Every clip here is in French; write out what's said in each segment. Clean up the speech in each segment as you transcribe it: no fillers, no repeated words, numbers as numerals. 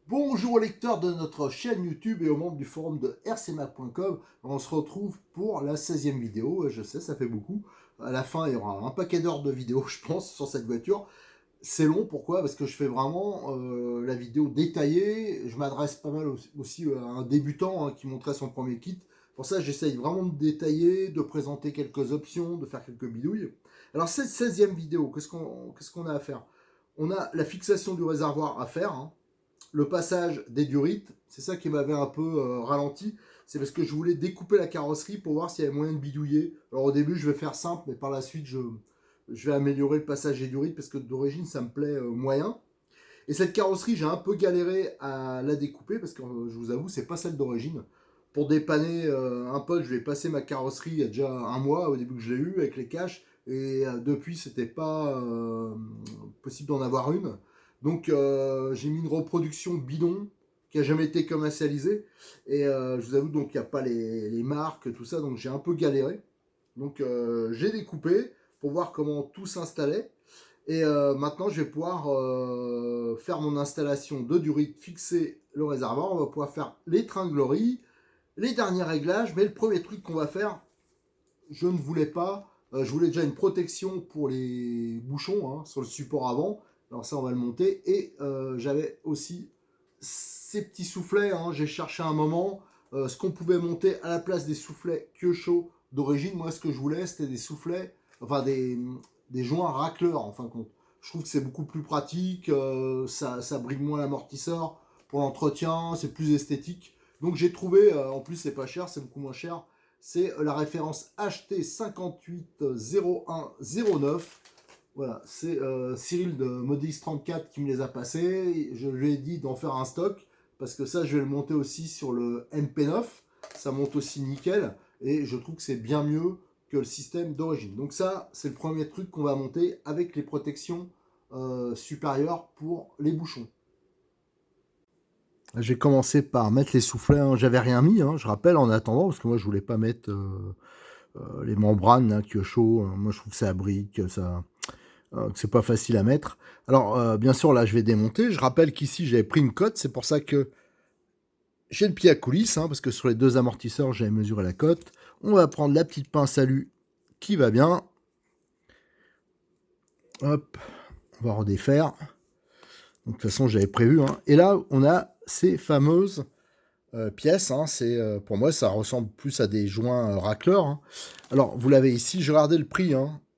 Bonjour aux lecteurs de notre chaîne YouTube et aux membres du forum de rcmac.com. On se retrouve pour la 16e vidéo. Je sais, ça fait beaucoup. À la fin, il y aura un paquet d'heures de vidéos, je pense, sur cette voiture. C'est long, pourquoi? Parce que je fais vraiment la vidéo détaillée. Je m'adresse pas mal aussi à un débutant qui montrait son premier kit. Pour ça, j'essaye vraiment de détailler, de présenter quelques options, de faire quelques bidouilles. Alors, cette 16e vidéo, qu'est-ce qu'on a à faire? On a la fixation du réservoir à faire, le passage des durites, c'est ça qui m'avait un peu ralenti. C'est parce que je voulais découper la carrosserie pour voir s'il y avait moyen de bidouiller. Alors au début, je vais faire simple, mais par la suite, je vais améliorer le passage des durites parce que d'origine, ça me plaît moyen. Et cette carrosserie, j'ai un peu galéré à la découper parce que je vous avoue, c'est pas celle d'origine. Pour dépanner un pote, je vais passer ma carrosserie il y a déjà un mois au début que je l'ai eu avec les caches. Et depuis, c'était pas possible d'en avoir une. Donc j'ai mis une reproduction bidon qui a jamais été commercialisée. Et je vous avoue, donc il n'y a pas les marques, tout ça. Donc j'ai un peu galéré. Donc j'ai découpé pour voir comment tout s'installait. Et maintenant, je vais pouvoir faire mon installation de durite, fixer le réservoir. On va pouvoir faire les tringleries, les derniers réglages. Mais le premier truc qu'on va faire, je ne voulais pas. Je voulais déjà une protection pour les bouchons sur le support avant. Alors ça, on va le monter. Et j'avais aussi ces petits soufflets. J'ai cherché un moment ce qu'on pouvait monter à la place des soufflets Kyosho d'origine. Moi, ce que je voulais, c'était des soufflets, enfin des joints racleurs en fin de compte. Je trouve que c'est beaucoup plus pratique. Ça brille moins l'amortisseur pour l'entretien. C'est plus esthétique. Donc j'ai trouvé, en plus c'est pas cher, c'est beaucoup moins cher, c'est la référence HT580109. Voilà, c'est Cyril de Modix34 qui me les a passés. Je lui ai dit d'en faire un stock parce que ça, je vais le monter aussi sur le MP9. Ça monte aussi nickel et je trouve que c'est bien mieux que le système d'origine. Donc ça, c'est le premier truc qu'on va monter avec les protections supérieures pour les bouchons. J'ai commencé par mettre les soufflets, j'avais rien mis, je rappelle, en attendant, parce que moi je voulais pas mettre les membranes Kyosho, moi je trouve que ça abrite, que c'est pas facile à mettre. Alors bien sûr là je vais démonter, je rappelle qu'ici j'avais pris une cote, c'est pour ça que j'ai le pied à coulisse, parce que sur les deux amortisseurs j'avais mesuré la cote. On va prendre la petite pince alu qui va bien. Hop, on va redéfaire. Donc, de toute façon j'avais prévu. Et là on a ces fameuses pièces, pour moi ça ressemble plus à des joints racleurs. Alors vous l'avez ici, je regardais le prix,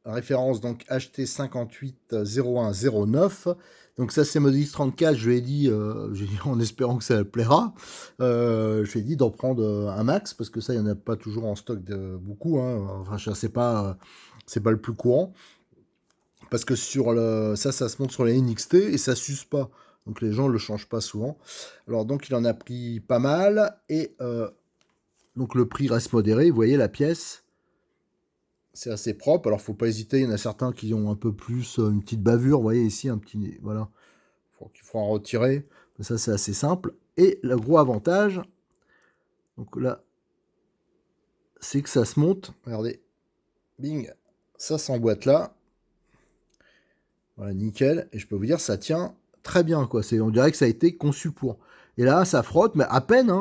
référence donc HT580109. Donc ça c'est Modix 34, je lui ai dit en espérant que ça le plaira, je lui ai dit d'en prendre un max parce que ça il n'y en a pas toujours en stock de beaucoup, enfin c'est pas le plus courant. Parce que ça se monte sur les NXT et ça s'use pas. Donc les gens ne le changent pas souvent. Alors donc il en a pris pas mal. Et donc le prix reste modéré. Vous voyez la pièce. C'est assez propre. Alors faut pas hésiter. Il y en a certains qui ont un peu plus une petite bavure. Vous voyez ici un petit. Voilà. Il faut en retirer. Mais ça c'est assez simple. Et le gros avantage. Donc là. C'est que ça se monte. Regardez. Bing. Ça s'emboîte là. Voilà, nickel. Et je peux vous dire, ça tient très bien, quoi. On dirait que ça a été conçu pour. Et là, ça frotte, mais à peine,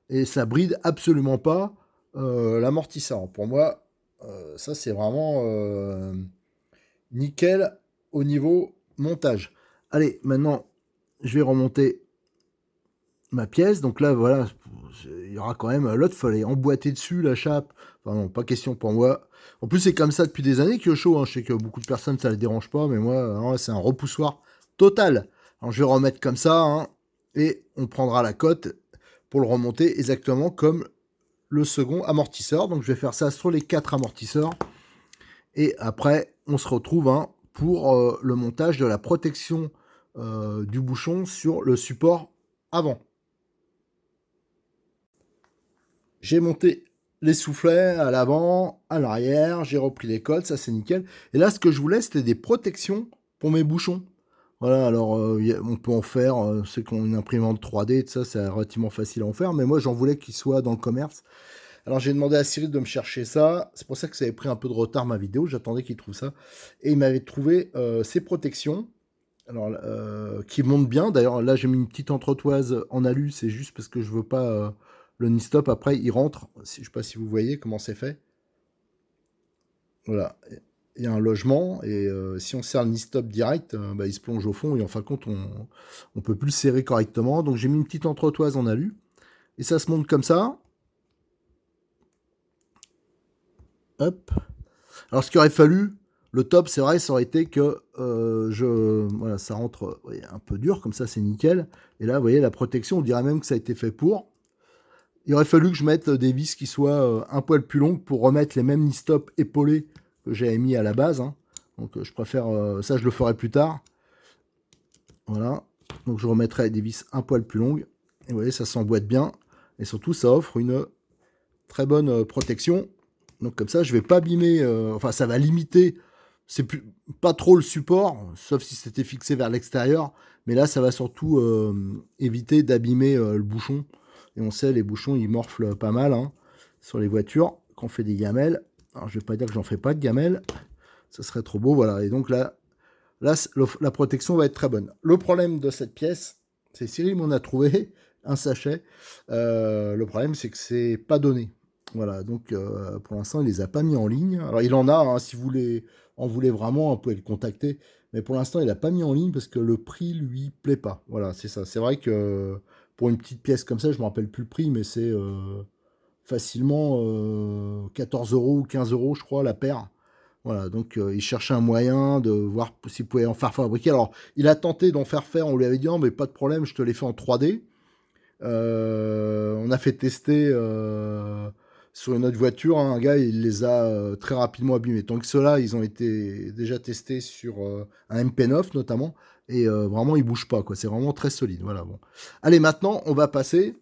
et ça bride absolument pas l'amortisseur. Pour moi, ça, c'est vraiment nickel au niveau montage. Allez, maintenant, je vais remonter ma pièce. Donc là, voilà, il y aura quand même l'autre, il fallait emboîter dessus la chape. Enfin non, pas question pour moi. En plus, c'est comme ça depuis des années, Kyosho. Je sais que beaucoup de personnes, ça ne les dérange pas, mais moi, c'est un repoussoir total. Alors, je vais remettre comme ça, et on prendra la cote pour le remonter exactement comme le second amortisseur. Donc, je vais faire ça sur les 4 amortisseurs. Et après, on se retrouve pour le montage de la protection du bouchon sur le support avant. J'ai monté les soufflets à l'avant, à l'arrière, j'ai repris les codes, ça c'est nickel. Et là, ce que je voulais, c'était des protections pour mes bouchons. Voilà, alors on peut en faire, c'est qu'on a une imprimante 3D, tout ça, c'est relativement facile à en faire, mais moi j'en voulais qu'il soit dans le commerce. Alors j'ai demandé à Cyril de me chercher ça, c'est pour ça que ça avait pris un peu de retard ma vidéo, j'attendais qu'il trouve ça. Et il m'avait trouvé ces protections, alors qui montent bien, d'ailleurs là j'ai mis une petite entretoise en alu, c'est juste parce que je veux pas le knee-stop, après il rentre, je sais pas si vous voyez comment c'est fait. Voilà, il y a un logement, et si on serre le knee-stop direct, bah, il se plonge au fond, et en fin de compte on peut plus le serrer correctement, donc j'ai mis une petite entretoise en alu, et ça se monte comme ça, hop. Alors, ce qu'il aurait fallu, le top, c'est vrai, ça aurait été que voilà, ça rentre un peu dur, comme ça, c'est nickel. Et là, vous voyez, la protection, on dirait même que ça a été fait pour. Il aurait fallu que je mette des vis qui soient un poil plus longues pour remettre les mêmes knee-stop épaulés que j'avais mis à la base, hein. Donc, je préfère, ça, je le ferai plus tard. Voilà. Donc, je remettrai des vis un poil plus longues. Et vous voyez, ça s'emboîte bien. Et surtout, ça offre une très bonne protection. Donc comme ça, je vais pas abîmer, enfin ça va limiter, c'est plus, pas trop le support, sauf si c'était fixé vers l'extérieur, mais là ça va surtout éviter d'abîmer le bouchon. Et on sait, les bouchons ils morflent pas mal, hein, sur les voitures, quand on fait des gamelles. Alors je vais pas dire que j'en fais pas de gamelles, ça serait trop beau, voilà. Et donc là la protection va être très bonne. Le problème de cette pièce, c'est Cyril m'en a trouvé un sachet. Le problème c'est que c'est pas donné. Voilà, donc pour l'instant, il les a pas mis en ligne. Alors il en a, hein, si vous en voulez vraiment, vous pouvez le contacter. Mais pour l'instant, il a pas mis en ligne parce que le prix lui plaît pas. Voilà, c'est ça. C'est vrai que pour une petite pièce comme ça, je me rappelle plus le prix, mais c'est facilement 14 euros ou 15 euros, je crois, la paire. Voilà, donc il cherchait un moyen de voir s'il pouvait en faire fabriquer. Alors, il a tenté d'en faire faire, on lui avait dit, oh, mais pas de problème, je te les fais en 3D. On a fait tester sur une autre voiture, hein, un gars, il les a très rapidement abîmés. Tant que ceux-là, ils ont été déjà testés sur un MP9 notamment, et vraiment, ils bougent pas, quoi. C'est vraiment très solide. Voilà, bon. Allez, maintenant, on va passer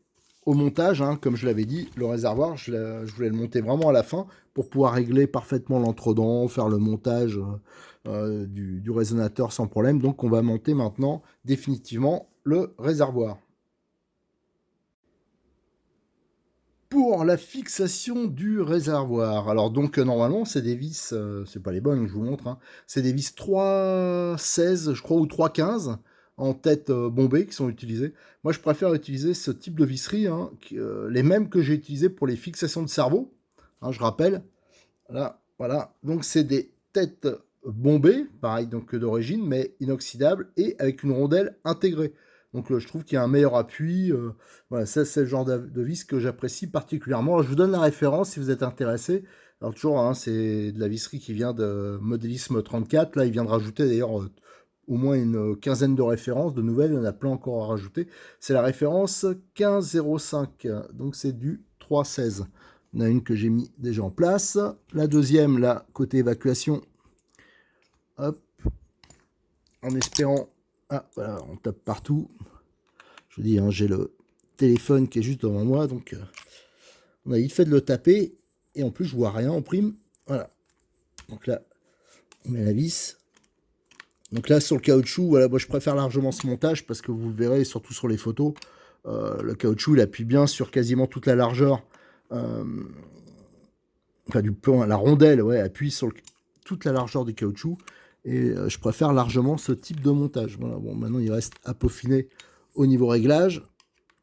au montage, hein. Comme je l'avais dit, le réservoir, je voulais le monter vraiment à la fin pour pouvoir régler parfaitement l'entredent, faire le montage du résonateur sans problème. Donc, on va monter maintenant définitivement le réservoir. Pour la fixation du réservoir. Alors donc normalement c'est des vis, c'est pas les bonnes, je vous montre, hein. C'est des vis 3,16 je crois ou 3,15 en tête bombée qui sont utilisées. Moi je préfère utiliser ce type de visserie, hein, les mêmes que j'ai utilisées pour les fixations de cerveau, hein, je rappelle. Là, voilà, donc c'est des têtes bombées, pareil donc d'origine, mais inoxydables et avec une rondelle intégrée. Donc je trouve qu'il y a un meilleur appui. Voilà, ça c'est le genre de vis que j'apprécie particulièrement. Alors, je vous donne la référence si vous êtes intéressé. Alors toujours, hein, c'est de la visserie qui vient de Modélisme 34. Là, il vient de rajouter d'ailleurs au moins une quinzaine de références, de nouvelles. Il y en a plein encore à rajouter. C'est la référence 1505. Donc c'est du 3,16. Il y en a une que j'ai mis déjà en place. La deuxième, là, côté évacuation. Hop. En espérant... Ah, voilà, on tape partout. Je vous dis, hein, j'ai le téléphone qui est juste devant moi, donc on a vite fait de le taper. Et en plus, je vois rien en prime. Voilà. Donc là, on met la vis. Donc là, sur le caoutchouc, voilà, moi je préfère largement ce montage parce que vous le verrez, surtout sur les photos, le caoutchouc, il appuie bien sur quasiment toute la largeur. Euh, enfin, du plan, la rondelle, ouais, appuie sur toute la largeur du caoutchouc. Et je préfère largement ce type de montage. Voilà, bon, maintenant il reste à peaufiner au niveau réglage.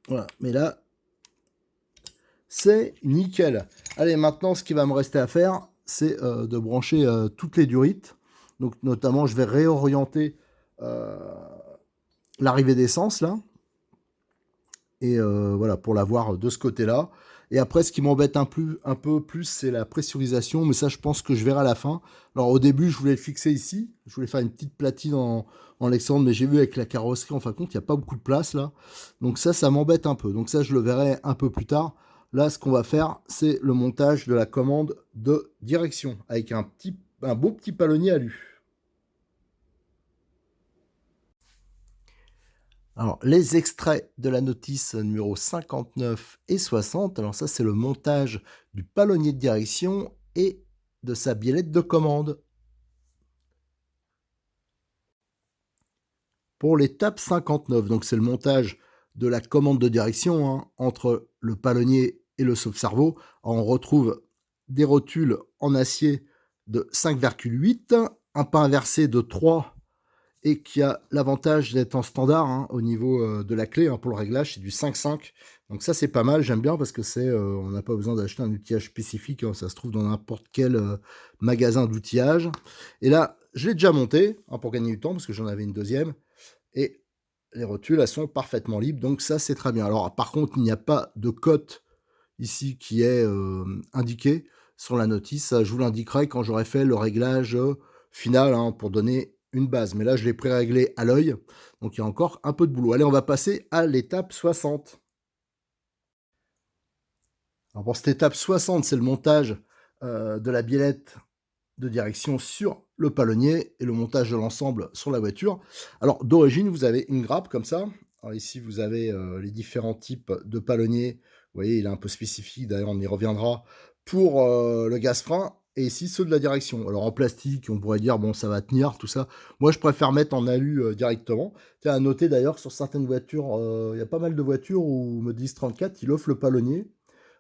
Voilà, mais là, c'est nickel. Allez, maintenant, ce qui va me rester à faire, c'est de brancher toutes les durites. Donc, notamment, je vais réorienter euh, l'arrivée d'essence, là. Et voilà, pour l'avoir de ce côté-là. Et après, ce qui m'embête un peu plus, c'est la pressurisation. Mais ça, je pense que je verrai à la fin. Alors, au début, je voulais le fixer ici. Je voulais faire une petite platine en Alexandre. Mais j'ai vu avec la carrosserie, en fin de compte, il n'y a pas beaucoup de place, là. Donc ça m'embête un peu. Donc ça, je le verrai un peu plus tard. Là, ce qu'on va faire, c'est le montage de la commande de direction. Avec un beau petit palonnier alu. Alors, les extraits de la notice numéro 59 et 60, alors ça, c'est le montage du palonnier de direction et de sa biellette de commande. Pour l'étape 59, donc c'est le montage de la commande de direction hein, entre le palonnier et le sauve-cerveau. On retrouve des rotules en acier de 5,8, un pas inversé de 3 et qui a l'avantage d'être en standard hein, au niveau de la clé hein, pour le réglage, c'est du 5,5. Donc ça c'est pas mal, j'aime bien parce que on n'a pas besoin d'acheter un outillage spécifique, hein, ça se trouve dans n'importe quel magasin d'outillage. Et là, je l'ai déjà monté hein, pour gagner du temps parce que j'en avais une deuxième. Et les rotules, elles sont parfaitement libres, donc ça, c'est très bien. Alors, par contre, il n'y a pas de cote ici qui est indiquée sur la notice. Je vous l'indiquerai quand j'aurai fait le réglage final hein, pour donner une base. Mais là, je l'ai pré-réglé à l'œil, donc il y a encore un peu de boulot. Allez, on va passer à l'étape 60. Alors, pour cette étape 60, c'est le montage de la biellette de direction sur le palonnier et le montage de l'ensemble sur la voiture. Alors d'origine, vous avez une grappe comme ça. Alors ici, vous avez les différents types de palonniers. Vous voyez, il est un peu spécifique, d'ailleurs on y reviendra, pour le gaz-frein. Et ici, ceux de la direction. Alors en plastique, on pourrait dire, bon, ça va tenir, tout ça. Moi, je préfère mettre en alu directement. Tiens, à noter d'ailleurs que sur certaines voitures, il y a pas mal de voitures où me disent 34, il offre le palonnier.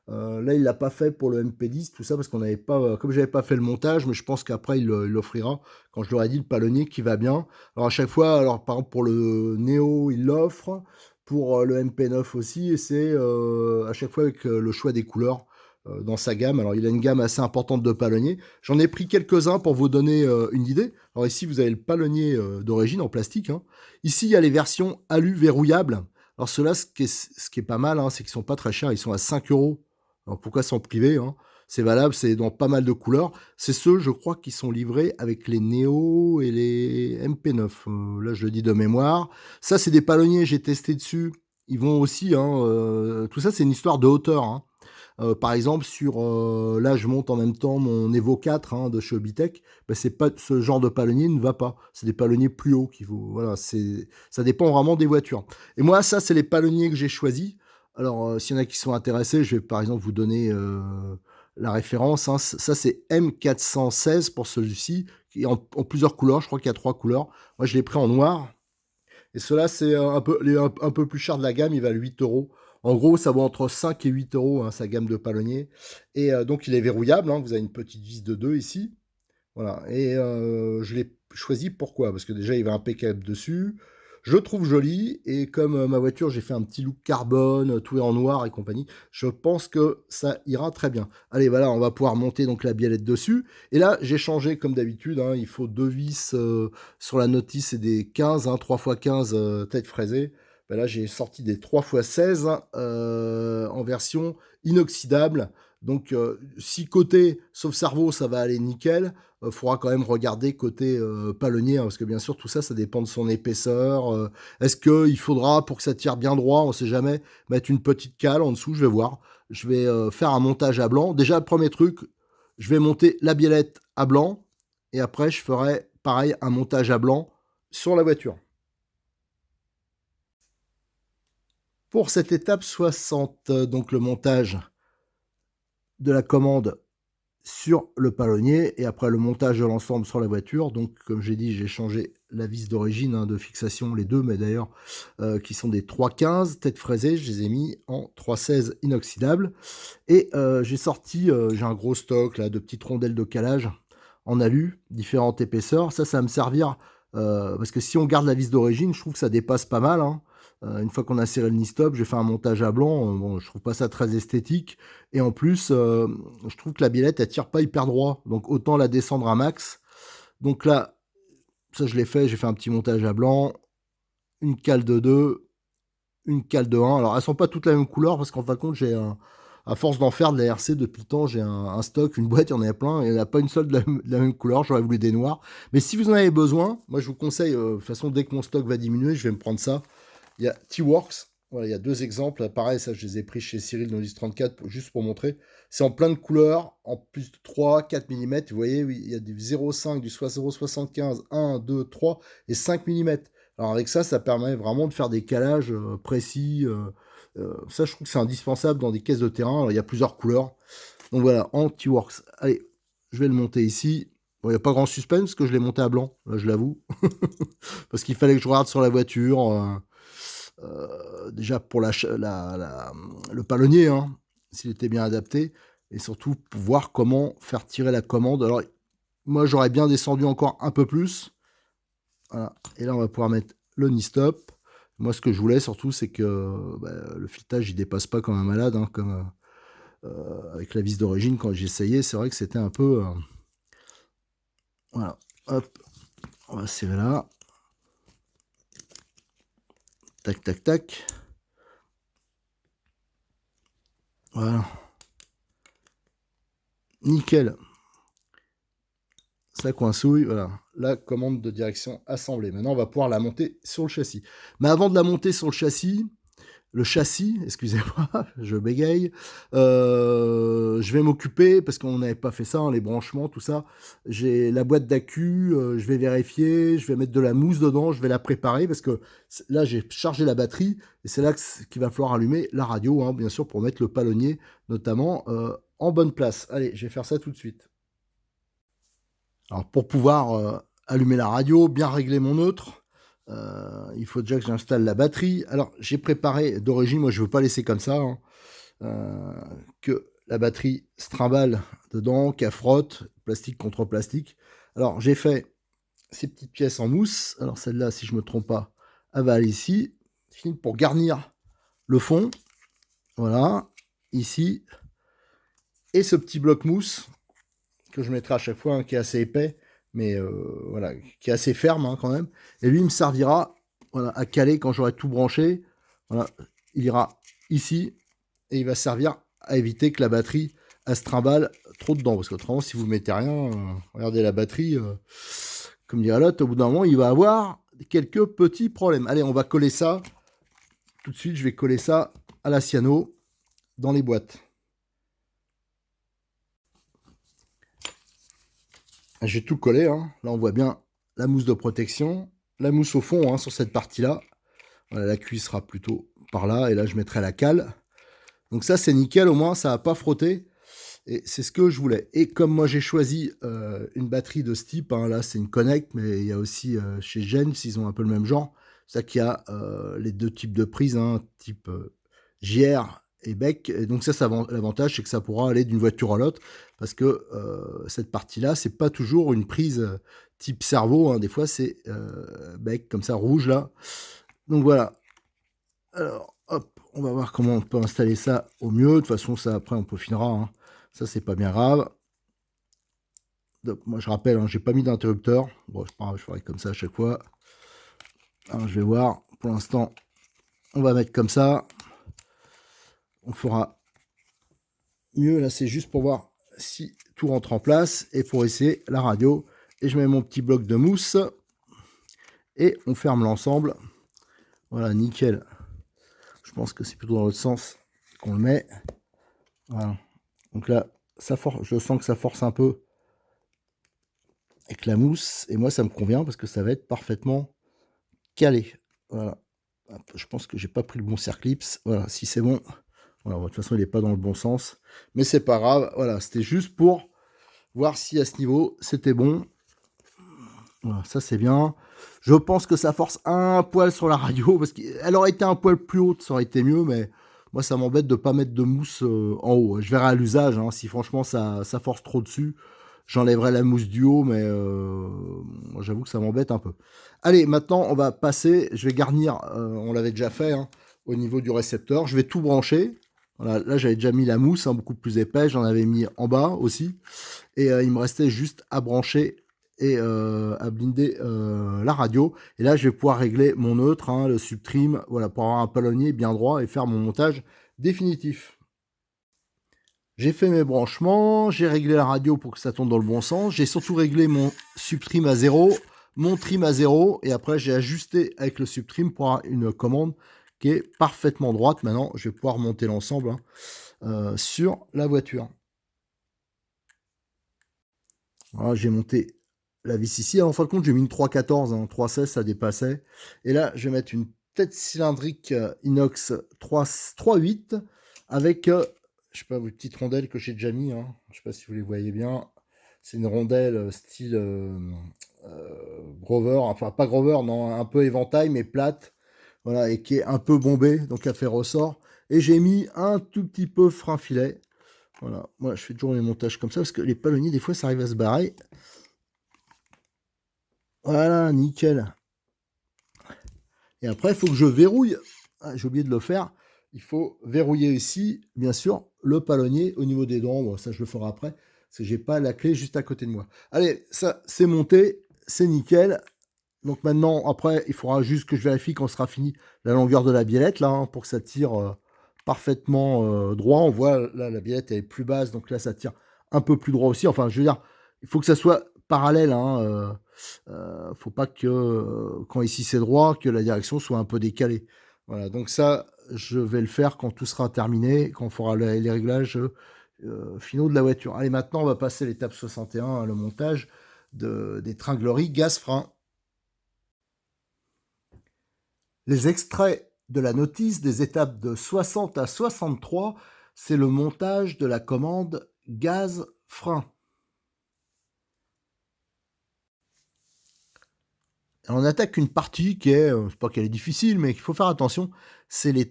Là, il l'a pas fait pour le MP10, tout ça, parce qu'on n'avait pas, comme j'avais pas fait le montage, mais je pense qu'après, il l'offrira quand je leur ai dit le palonnier qui va bien. Alors, à chaque fois, alors, par exemple, pour le Neo, il l'offre, pour le MP9 aussi, et c'est à chaque fois avec le choix des couleurs dans sa gamme. Alors, il a une gamme assez importante de palonniers. J'en ai pris quelques-uns pour vous donner une idée. Alors, ici, vous avez le palonnier d'origine en plastique. Hein. Ici, il y a les versions alu verrouillables. Alors, ceux-là, ce qui est pas mal, hein, c'est qu'ils sont pas très chers. Ils sont à 5 €. Alors pourquoi s'en priver hein? C'est valable, c'est dans pas mal de couleurs. C'est ceux, je crois, qui sont livrés avec les Neo et les MP9. Là, je le dis de mémoire. Ça, c'est des palonniers, j'ai testé dessus. Ils vont aussi, hein, tout ça, c'est une histoire de hauteur. Hein. Par exemple, là, je monte en même temps mon Evo 4 hein, de chez Obitech. Ben, c'est pas ce genre de palonnier ne va pas. C'est des palonniers plus hauts qui vont. Voilà, ça dépend vraiment des voitures. Et moi, ça, c'est les palonniers que j'ai choisis. Alors, s'il y en a qui sont intéressés, je vais par exemple vous donner la référence. Hein. Ça, c'est M416 pour celui-ci, qui est en plusieurs couleurs. Je crois qu'il y a 3 couleurs. Moi, je l'ai pris en noir. Et cela, c'est un peu plus cher de la gamme, il va à 8 euros. En gros, ça vaut entre 5 et 8 euros, hein, sa gamme de palonnier. Et donc, il est verrouillable, hein, vous avez une petite vis de 2 ici. Voilà, et je l'ai choisi pourquoi? Parce que déjà, il va impeccable dessus. Je le trouve joli, et comme ma voiture, j'ai fait un petit look carbone, tout est en noir et compagnie, je pense que ça ira très bien. Allez, voilà, on va pouvoir monter donc la biellette dessus. Et là, j'ai changé comme d'habitude, hein, il faut 2 vis sur la notice et des 15, hein, 3x15 tête fraisée. Ben là, j'ai sorti des 3x16 en version inoxydable. Donc, si côté sauf cerveau, ça va aller nickel, faudra quand même regarder côté palonnier, hein, parce que bien sûr, tout ça, ça dépend de son épaisseur. Est-ce qu'il faudra, pour que ça tire bien droit, on sait jamais, mettre une petite cale en dessous? Je vais voir. Je vais faire un montage à blanc. Déjà, le premier truc, je vais monter la biellette à blanc, et après, je ferai pareil, un montage à blanc sur la voiture. Pour cette étape 60, donc le montage de la commande sur le palonnier et après le montage de l'ensemble sur la voiture. Donc, comme j'ai dit, j'ai changé la vis d'origine hein, de fixation, les deux, mais d'ailleurs, qui sont des 3,15 tête fraisée. Je les ai mis en 3,16 inoxydable. Et j'ai un gros stock là, de petites rondelles de calage en alu, différentes épaisseurs. Ça va me servir parce que si on garde la vis d'origine, je trouve que ça dépasse pas mal. Hein. Une fois qu'on a serré le knee-stop, j'ai fait un montage à blanc. Bon, je trouve pas ça très esthétique. Et en plus, je trouve que la biellette, elle tire pas hyper droit. Donc autant la descendre à max. Donc là, ça je l'ai fait. J'ai fait un petit montage à blanc. Une cale de 2, une cale de 1. Alors elles sont pas toutes la même couleur parce qu'en fin de compte, à force d'en faire de la RC depuis le temps, j'ai un stock, une boîte, il y en a plein, et il n'y en a pas une seule de la même couleur, j'aurais voulu des noirs. Mais si vous en avez besoin, moi je vous conseille, de toute façon, dès que mon stock va diminuer, je vais me prendre ça. Il y a T-Works, voilà, il y a 2 exemples. Pareil, ça je les ai pris chez Cyril dans 34 juste pour montrer. C'est en plein de couleurs, en plus de 3, 4 mm. Vous voyez, oui, il y a du 0,5, du 0,75, 1, 2, 3 et 5 mm. Alors avec ça, ça permet vraiment de faire des calages précis. Ça, je trouve que c'est indispensable dans des caisses de terrain. Alors, il y a plusieurs couleurs. Donc voilà, Anti-Works. Allez, je vais le monter ici. Bon, il n'y a pas grand suspense parce que je l'ai monté à blanc, là, je l'avoue. Parce qu'il fallait que je regarde sur la voiture. Déjà pour le palonnier, hein, s'il était bien adapté. Et surtout pour voir comment faire tirer la commande. Alors, moi, j'aurais bien descendu encore un peu plus. Voilà. Et là, on va pouvoir mettre le knee stop. Moi, ce que je voulais surtout, c'est que le filetage, il dépasse pas comme un malade, hein, comme avec la vis d'origine. Quand j'ai essayé, c'est vrai que c'était un peu... voilà. Hop. On va serrer là. Tac, tac, tac. Voilà. Nickel. Ça coincouille, voilà. La commande de direction assemblée. Maintenant, on va pouvoir la monter sur le châssis. Mais avant de la monter sur le châssis, excusez-moi, je bégaye, je vais m'occuper, parce qu'on n'avait pas fait ça, hein, les branchements, tout ça. J'ai la boîte d'accu, je vais vérifier, je vais mettre de la mousse dedans, je vais la préparer, parce que là, j'ai chargé la batterie, et c'est là qu'il va falloir allumer la radio, hein, bien sûr, pour mettre le palonnier, notamment, en bonne place. Allez, je vais faire ça tout de suite. Alors pour pouvoir allumer la radio, bien régler mon neutre, il faut déjà que j'installe la batterie. Alors j'ai préparé d'origine, moi je ne veux pas laisser comme ça, hein, que la batterie se trimballe dedans, qu'elle frotte, plastique contre plastique. Alors j'ai fait ces petites pièces en mousse. Alors celle-là, si je ne me trompe pas, elle va aller ici. Fini pour garnir le fond. Voilà, ici. Et ce petit bloc mousse que je mettrai à chaque fois, hein, qui est assez épais, mais voilà, qui est assez ferme, hein, quand même. Et lui, il me servira, voilà, à caler quand j'aurai tout branché. Voilà, il ira ici et il va servir à éviter que la batterie elle se trimballe trop dedans. Parce qu'autrement, si vous mettez rien, regardez la batterie, comme dirait l'autre, au bout d'un moment, il va avoir quelques petits problèmes. Allez, on va coller ça. Tout de suite, je vais coller ça à la cyano dans les boîtes. J'ai tout collé, hein. Là on voit bien la mousse de protection, la mousse au fond, hein, sur cette partie-là. Voilà, la cuisse sera plutôt par là, et là je mettrai la cale. Donc ça c'est nickel, au moins ça va pas frotter, et c'est ce que je voulais. Et comme moi j'ai choisi une batterie de ce type, hein, là c'est une Connect, mais il y a aussi chez Gens, ils ont un peu le même genre. C'est ça qu'il y a les deux types de prises, hein, type JR et bec. Et donc ça l'avantage, c'est que ça pourra aller d'une voiture à l'autre, parce que cette partie-là, c'est pas toujours une prise type cerveau, hein. Des fois c'est bec comme ça, rouge là. Donc voilà. Alors, hop, on va voir comment on peut installer ça au mieux. De toute façon, ça après on peaufinera, hein. Ça c'est pas bien grave. Donc, moi je rappelle, hein, j'ai pas mis d'interrupteur. Bon, c'est pas grave, je ferai comme ça à chaque fois. Alors, je vais voir. Pour l'instant, on va mettre comme ça. On fera mieux. Là, c'est juste pour voir si tout rentre en place et pour essayer la radio. Et je mets mon petit bloc de mousse et on ferme l'ensemble. Voilà, nickel. Je pense que c'est plutôt dans l'autre sens qu'on le met. Voilà. Donc là, ça force, je sens que ça force un peu avec la mousse. Et moi, ça me convient parce que ça va être parfaitement calé. Voilà. Je pense que j'ai pas pris le bon circlips. Voilà, si c'est bon. Voilà, de toute façon, il n'est pas dans le bon sens. Mais c'est pas grave. Voilà, c'était juste pour voir si à ce niveau, c'était bon. Voilà, ça c'est bien. Je pense que ça force un poil sur la radio, parce qu'elle aurait été un poil plus haute, ça aurait été mieux, mais moi ça m'embête de ne pas mettre de mousse en haut. Je verrai à l'usage, hein, si franchement ça force trop dessus, j'enlèverai la mousse du haut, mais moi j'avoue que ça m'embête un peu. Allez, maintenant on va passer, je vais garnir, on l'avait déjà fait, hein, au niveau du récepteur, je vais tout brancher. Voilà, là j'avais déjà mis la mousse, hein, beaucoup plus épaisse, j'en avais mis en bas aussi. Et il me restait juste à brancher et à blinder la radio. Et là, je vais pouvoir régler mon neutre, hein, le subtrim, voilà, pour avoir un palonnier bien droit et faire mon montage définitif. J'ai fait mes branchements, j'ai réglé la radio pour que ça tourne dans le bon sens. J'ai surtout réglé mon subtrim à 0, mon trim à 0, et après j'ai ajusté avec le subtrim pour avoir une commande qui est parfaitement droite. Maintenant, je vais pouvoir monter l'ensemble, hein, sur la voiture. Voilà, j'ai monté la vis ici. Alors, en fin de compte, j'ai mis une 3,14, hein, 3,16, ça dépassait. Et là, je vais mettre une tête cylindrique inox 3,8 avec, je sais pas, vos petites rondelles que j'ai déjà mis, hein. Je sais pas si vous les voyez bien. C'est une rondelle style Grover, enfin pas Grover, non, un peu éventail, mais plate, voilà, et qui est un peu bombée, donc elle fait ressort. Et j'ai mis un tout petit peu frein filet. Voilà, moi je fais toujours mes montages comme ça parce que les palonniers, des fois, ça arrive à se barrer. Voilà, nickel. Et après, il faut que je verrouille. Ah, j'ai oublié de le faire. Il faut verrouiller ici, bien sûr, le palonnier au niveau des dents. Bon, ça, je le ferai après, parce que j'ai pas la clé juste à côté de moi. Allez, ça, c'est monté, c'est nickel. Donc maintenant, après, il faudra juste que je vérifie quand sera fini la longueur de la biellette, là, hein, pour que ça tire parfaitement droit. On voit, là, la biellette, elle est plus basse, donc là, ça tire un peu plus droit aussi. Enfin, je veux dire, il faut que ça soit parallèle, hein. Faut pas que, quand ici c'est droit, que la direction soit un peu décalée. Voilà, donc ça, je vais le faire quand tout sera terminé, quand on fera les réglages finaux de la voiture. Allez, maintenant, on va passer à l'étape 61, hein, le montage des tringleries gaz-frein. Les extraits de la notice des étapes de 60 à 63, c'est le montage de la commande gaz-frein. On attaque une partie qui est, c'est pas qu'elle est difficile, mais qu'il faut faire attention, c'est les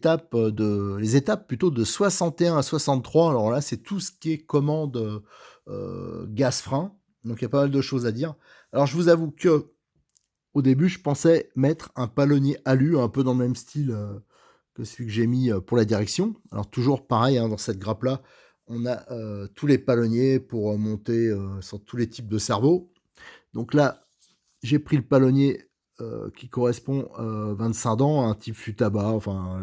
étapes plutôt de 61 à 63. Alors là, c'est tout ce qui est commande gaz-frein. Donc il y a pas mal de choses à dire. Alors je vous avoue que au début, je pensais mettre un palonnier alu, un peu dans le même style que celui que j'ai mis pour la direction. Alors toujours pareil, hein, dans cette grappe-là, on a tous les palonniers pour monter sur tous les types de cerveaux. Donc là, j'ai pris le palonnier qui correspond 25 dents, un type Futaba, enfin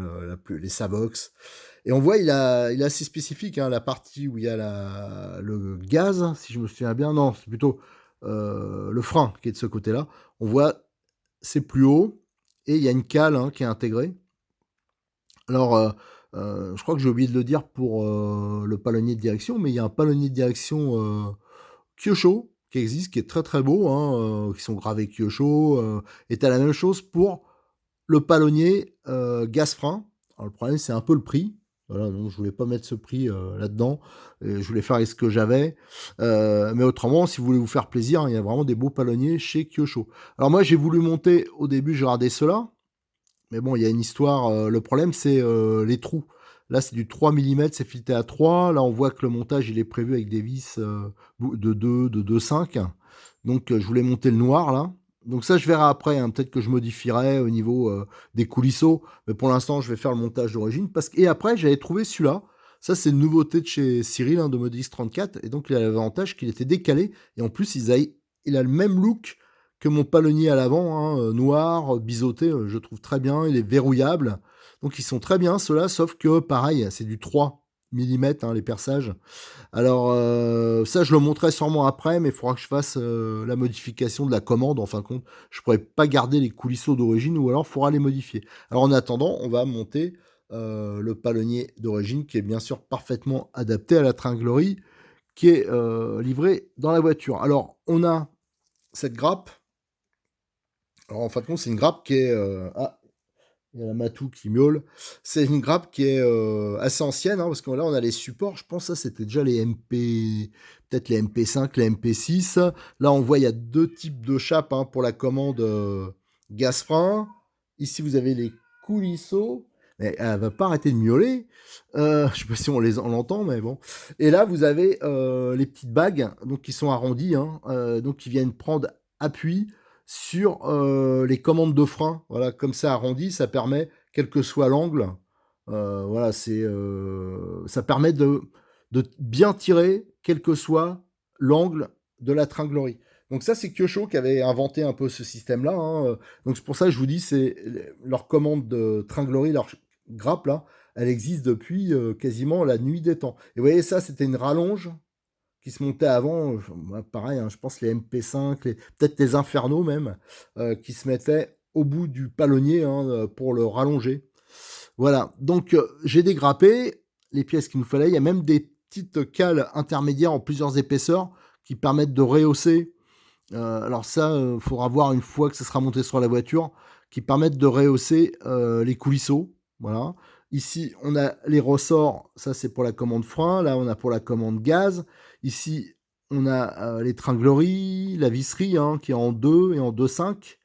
les Savox. Et on voit, il est assez spécifique, hein, la partie où il y a le gaz, si je me souviens bien. Non, c'est plutôt le frein qui est de ce côté-là. On voit, c'est plus haut, et il y a une cale, hein, qui est intégrée. Alors, je crois que j'ai oublié de le dire pour le palonnier de direction, mais il y a un palonnier de direction Kyosho qui existe, qui est très très beau, hein, qui sont gravés Kyosho. Et tu as la même chose pour le palonnier gaz-frein. Alors, le problème, c'est un peu le prix. Voilà, donc je voulais pas mettre ce prix là-dedans. Je voulais faire avec ce que j'avais. Mais autrement, si vous voulez vous faire plaisir, il y a vraiment des beaux palonniers chez Kyosho. Alors moi, j'ai voulu monter, au début, j'ai regardé cela. Mais bon, il y a une histoire. Le problème, c'est les trous. Là, c'est du 3 mm, c'est fileté à 3. Là, on voit que le montage, il est prévu avec des vis de 2, de 2,5. Donc, je voulais monter le noir, là. Donc ça, je verrai après, hein. Peut-être que je modifierai au niveau des coulisseaux. Mais pour l'instant, je vais faire le montage d'origine. Et après, j'avais trouvé celui-là. Ça, c'est une nouveauté de chez Cyril, hein, de Modis 34. Et donc, il a l'avantage qu'il était décalé. Et en plus, il a le même look que mon palonnier à l'avant, hein, noir, biseauté, je trouve très bien. Il est verrouillable. Donc, ils sont très bien, ceux-là. Sauf que, pareil, c'est du 3 mm, hein, les perçages. Alors, ça, je le montrerai sûrement après, mais il faudra que je fasse la modification de la commande. En fin de compte, je pourrais pas garder les coulisseaux d'origine ou alors il faudra les modifier. Alors, en attendant, on va monter le palonnier d'origine qui est bien sûr parfaitement adapté à la tringlerie qui est livrée dans la voiture. Alors, on a cette grappe. Alors, en fin de compte, c'est une grappe qui est... Ah, il y a la Matou qui miaule. C'est une grappe qui est assez ancienne, hein, parce que là, on a les supports. Je pense que ça, c'était déjà les MP... Peut-être les MP5, les MP6. Là, on voit, il y a deux types de chapes, hein, pour la commande gaz-frein. Ici, vous avez les coulisseaux. Mais elle va pas arrêter de miauler. Je sais pas si on l'entend, mais bon. Et là, vous avez les petites bagues, donc qui sont arrondies, hein, donc qui viennent prendre appui sur les commandes de frein. Voilà, comme ça arrondi, ça permet, quel que soit l'angle, voilà, ça permet de bien tirer, quel que soit l'angle de la tringlerie. Donc ça, c'est Kyosho qui avait inventé un peu ce système-là, hein. Donc c'est pour ça que je vous dis, c'est leur commande de tringlerie, leur grappe là, elle existe depuis quasiment la nuit des temps. Et vous voyez ça, c'était une rallonge qui se montaient avant, pareil, hein, je pense les MP5, peut-être les Infernaux même, qui se mettaient au bout du palonnier, hein, pour le rallonger. Voilà, donc j'ai dégrappé les pièces qu'il nous fallait. Il y a même des petites cales intermédiaires en plusieurs épaisseurs qui permettent de rehausser Alors ça, faudra voir une fois que ça sera monté sur la voiture, qui permettent de rehausser, les coulisseaux, voilà. Ici, on a les ressorts, ça c'est pour la commande frein, là on a pour la commande gaz. Ici, on a, l'étranglerie, la visserie, hein, qui est en 2 et en 2,5.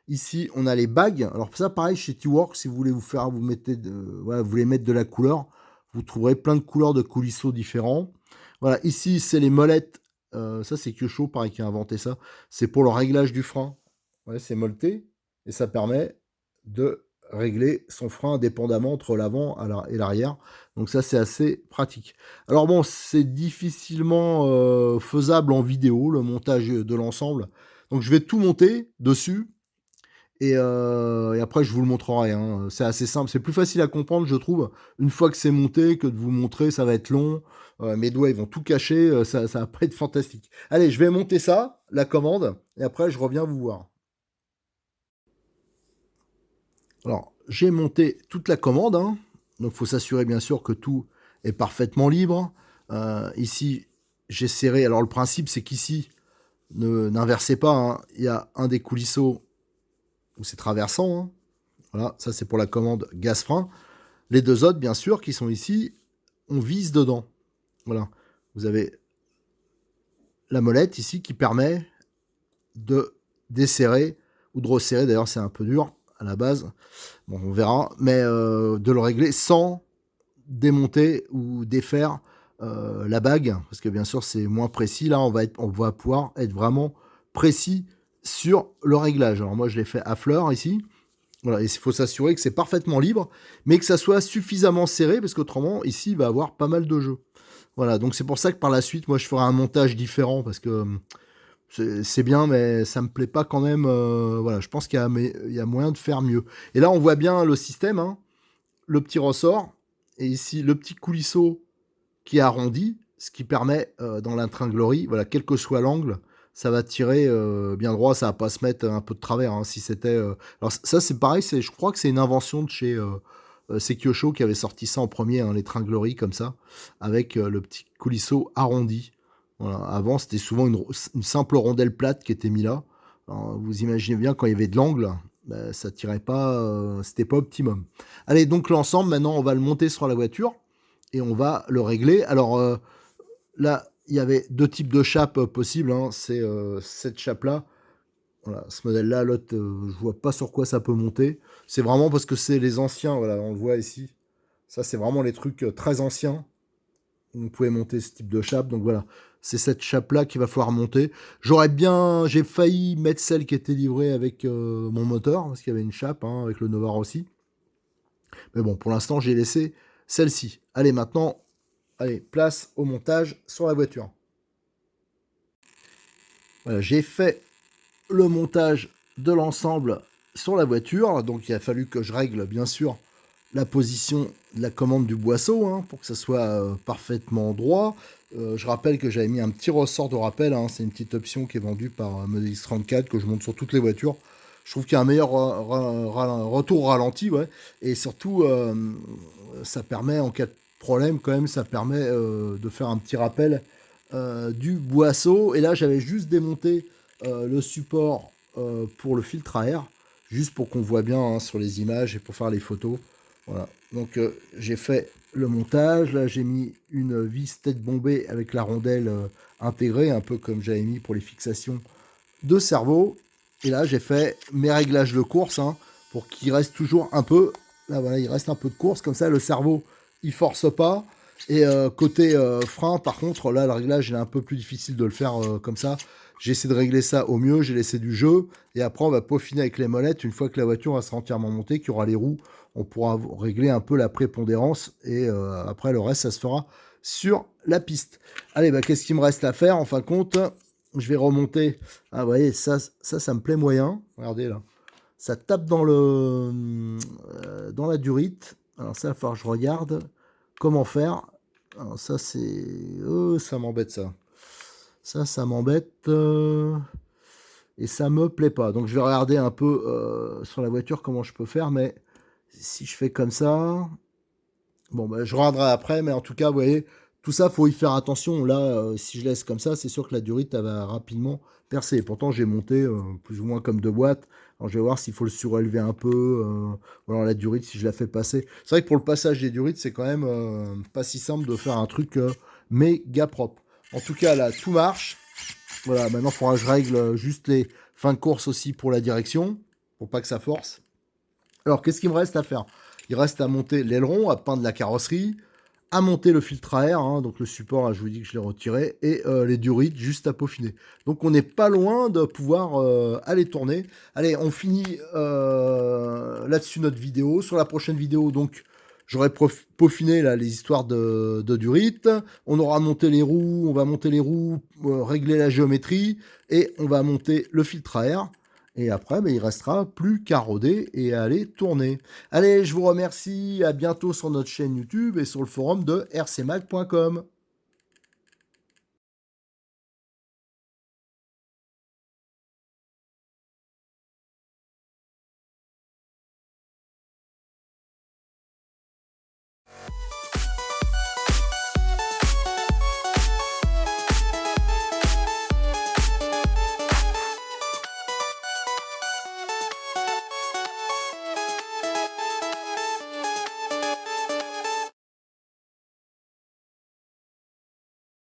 Ici, on a les bagues. Alors ça pareil chez T-Work, si vous voulez vous mettez voilà, vous voulez mettre de la couleur, vous trouverez plein de couleurs de coulisseaux différents. Voilà, ici c'est les molettes, ça c'est Kyosho pareil qui a inventé ça. C'est pour le réglage du frein. Ouais, c'est molleté et ça permet de régler son frein indépendamment entre l'avant et l'arrière. Donc ça, c'est assez pratique. Alors bon, c'est difficilement faisable en vidéo, le montage de l'ensemble. Donc je vais tout monter dessus et après je vous le montrerai, hein. C'est assez simple, c'est plus facile à comprendre, je trouve, une fois que c'est monté, que de vous montrer, ça va être long. Mes doigts, ils vont tout cacher, ça va pas être fantastique. Allez, je vais monter ça, la commande, et après je reviens vous voir. Alors, j'ai monté toute la commande, hein. Donc il faut s'assurer bien sûr que tout est parfaitement libre. Ici, j'ai serré. Alors le principe, c'est qu'ici, n'inversez pas, hein. Il y a un des coulisseaux où c'est traversant, hein. Voilà, ça c'est pour la commande gaz-frein. Les deux autres, bien sûr, qui sont ici, on vise dedans. Voilà. Vous avez la molette ici qui permet de desserrer ou de resserrer. D'ailleurs, c'est un peu dur à la base. Bon, on verra. Mais de le régler sans démonter ou défaire la bague. Parce que bien sûr, c'est moins précis. Là, on va pouvoir être vraiment précis sur le réglage. Alors moi, je l'ai fait à fleur ici. Voilà, il faut s'assurer que c'est parfaitement libre, mais que ça soit suffisamment serré, parce qu'autrement, ici, il va avoir pas mal de jeux. Voilà, donc c'est pour ça que par la suite, moi, je ferai un montage différent, parce que c'est bien, mais ça me plaît pas quand même. Voilà, je pense il y a moyen de faire mieux. Et là, on voit bien le système, hein, le petit ressort, et ici, le petit coulisseau qui est arrondi, ce qui permet, dans l'intringlerie, voilà, quel que soit l'angle, ça va tirer bien droit, ça va pas se mettre un peu de travers, hein, si c'était... Alors ça, c'est pareil, je crois que c'est une invention de chez c'est Kyosho qui avait sorti ça en premier, hein, l'étranglerie comme ça, avec le petit coulisseau arrondi. Voilà. Avant, c'était souvent une simple rondelle plate qui était mise là. Alors, vous imaginez bien, quand il y avait de l'angle, bah, ça tirait pas, c'était pas optimum. Allez, donc l'ensemble, maintenant, on va le monter sur la voiture et on va le régler. Alors là, il y avait deux types de chapes possibles, hein. C'est cette chape-là. Voilà, ce modèle-là, l'autre, je vois pas sur quoi ça peut monter. C'est vraiment parce que c'est les anciens, voilà, on le voit ici. Ça, c'est vraiment les trucs très anciens. Vous pouvez monter ce type de chape, donc voilà. C'est cette chape-là qu'il va falloir monter. J'ai failli mettre celle qui était livrée avec mon moteur, parce qu'il y avait une chape, hein, avec le Nova aussi. Mais bon, pour l'instant, j'ai laissé celle-ci. Allez, maintenant, allez, place au montage sur la voiture. Voilà, j'ai fait le montage de l'ensemble sur la voiture. Donc il a fallu que je règle bien sûr la position de la commande du boisseau, hein, pour que ça soit parfaitement droit. Je rappelle que j'avais mis un petit ressort de rappel, hein. C'est une petite option qui est vendue par Model X34 que je monte sur toutes les voitures. Je trouve qu'il y a un meilleur retour ralenti, ouais. Et surtout, ça permet, en cas de problème, quand même, ça permet de faire un petit rappel du boisseau. Et là, j'avais juste démonté le support pour le filtre à air, juste pour qu'on voit bien, hein, sur les images et pour faire les photos. Voilà. Donc j'ai fait le montage. Là, j'ai mis une vis tête bombée avec la rondelle intégrée, un peu comme j'avais mis pour les fixations de cerveau. Et là, j'ai fait mes réglages de course, hein, pour qu'il reste toujours un peu. Là, voilà, il reste un peu de course. Comme ça, le cerveau, il force pas. Et côté frein, par contre, là, le réglage, il est un peu plus difficile de le faire comme ça. J'ai essayé de régler ça au mieux. J'ai laissé du jeu. Et après, on va peaufiner avec les molettes. Une fois que la voiture va sera entièrement montée, qu'il y aura les roues, on pourra régler un peu la prépondérance. Et après, le reste, ça se fera sur la piste. Allez, bah, qu'est-ce qu'il me reste à faire en fin de compte? Je vais remonter. Ah, vous voyez, ça me plaît moyen. Regardez là. Ça tape dans la durite. Alors ça, il va falloir que je regarde comment faire. Alors ça, c'est... ça m'embête ça. Ça m'embête. Et ça me plaît pas. Donc je vais regarder un peu sur la voiture comment je peux faire. Mais si je fais comme ça... Bon, bah, je regarderai après. Mais en tout cas, vous voyez, Tout ça, faut y faire attention. Là, si je laisse comme ça, c'est sûr que la durite, elle va rapidement percer. Pourtant, j'ai monté plus ou moins comme deux boîtes. Alors, je vais voir s'il faut le surélever un peu. Ou alors la durite, si je la fais passer. C'est vrai que pour le passage des durites, c'est quand même pas si simple de faire un truc méga propre. En tout cas, là, tout marche. Voilà, maintenant, il faudra que je règle juste les fins de course aussi pour la direction, pour pas que ça force. Alors, qu'est-ce qu'il me reste à faire? Il reste à monter l'aileron, à peindre la carrosserie, à monter le filtre à air, hein, donc le support, là, je vous dis que je l'ai retiré, et les durites juste à peaufiner. Donc on n'est pas loin de pouvoir aller tourner. Allez, on finit là-dessus notre vidéo. Sur la prochaine vidéo, donc, j'aurai peaufiné là, les histoires de durites. On aura monté les roues, on va monter les roues, régler la géométrie, et on va monter le filtre à air. Et après, il restera plus qu'à roder et à aller tourner. Allez, je vous remercie. À bientôt sur notre chaîne YouTube et sur le forum de rcmac.com.